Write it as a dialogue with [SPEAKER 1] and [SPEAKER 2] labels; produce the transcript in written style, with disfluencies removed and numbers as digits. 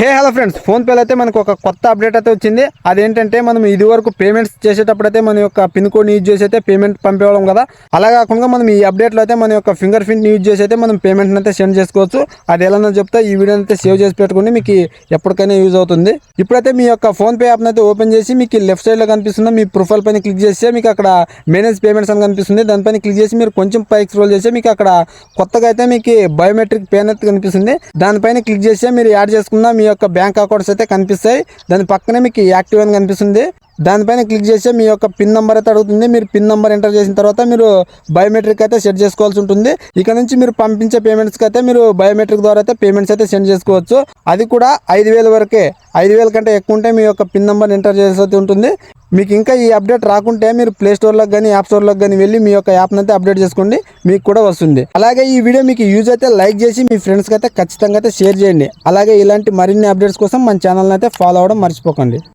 [SPEAKER 1] Hello friends, ఫోన్పేలో అయితే మనకు ఒక కొత్త అప్డేట్ అయితే వచ్చింది. అదేంటంటే మనం ఇది వరకు పేమెంట్స్ చేసేటప్పుడు అయితే మన యొక్క పిన్ కోడ్ యూజ్ చేసి అయితే పేమెంట్ పంపేవాళ్ళం కదా. అలా కాకుండా మనం ఈ అప్డేట్లో అయితే మన యొక్క ఫింగర్ ప్రింట్ యూజ్ చేసి అయితే మనం పేమెంట్ అయితే సెండ్ చేసుకోవచ్చు. అది ఎలానో చెప్తే ఈ వీడియో అయితే సేవ్ చేసి పెట్టుకుని మీకు ఎప్పటికైనా యూజ్ అవుతుంది. ఇప్పుడైతే మీ యొక్క ఫోన్పే యాప్ని అయితే ఓపెన్ చేసి మీకు లెఫ్ట్ సైడ్లో కనిపిస్తున్న మీ ప్రొఫైల్ పైన క్లిక్ చేస్తే మీకు అక్కడ మేనేజ్ పేమెంట్స్ అని కనిపిస్తుంది. దానిపైన క్లిక్ చేసి మీరు కొంచెం పైకి స్క్రోల్ చేస్తే మీకు అక్కడ కొత్తగా అయితే మీకు బయోమెట్రిక్ పేమెంట్ కనిపిస్తుంది. దానిపైన క్లిక్ చేస్తే మీరు యాడ్ చేసుకున్న మీ యొక్క బ్యాంక్ అకౌంట్స్ అయితే కనిపిస్తాయి. దాని పక్కనే మీకు యాక్టివ్ అని కనిపిస్తుంది. దానిపైన క్లిక్ చేస్తే మీ యొక్క పిన్ నెంబర్ అయితే అడుగుతుంది. మీరు పిన్ నెంబర్ ఎంటర్ చేసిన తర్వాత మీరు బయోమెట్రిక్ అయితే సెట్ చేసుకోవాల్సి ఉంటుంది. ఇక నుంచి మీరు పంపించే పేమెంట్స్కి అయితే మీరు బయోమెట్రిక్ ద్వారా అయితే పేమెంట్స్ అయితే సెండ్ చేసుకోవచ్చు. అది కూడా 5,000 వరకే. 5,000 కంటే ఎక్కువ ఉంటే మీ యొక్క పిన్ నెంబర్ ఎంటర్ చేసి ఉంటుంది. మీకు ఇంకా ఈ అప్డేట్ రాకుంటే మీరు ప్లే స్టోర్లోకి కానీ యాప్ స్టోర్లోకి కానీ వెళ్ళి మీ యొక్క యాప్ని అయితే అప్డేట్ చేసుకోండి, మీకు కూడా వస్తుంది. అలాగే ఈ వీడియో మీకు యూజ్ అయితే లైక్ చేసి మీ ఫ్రెండ్స్కి అయితే ఖచ్చితంగా అయితే షేర్ చేయండి. అలాగే ఇలాంటి మరిన్ని అప్డేట్స్ కోసం మన ఛానల్ని అయితే ఫాలో అవ్వడం మర్చిపోకండి.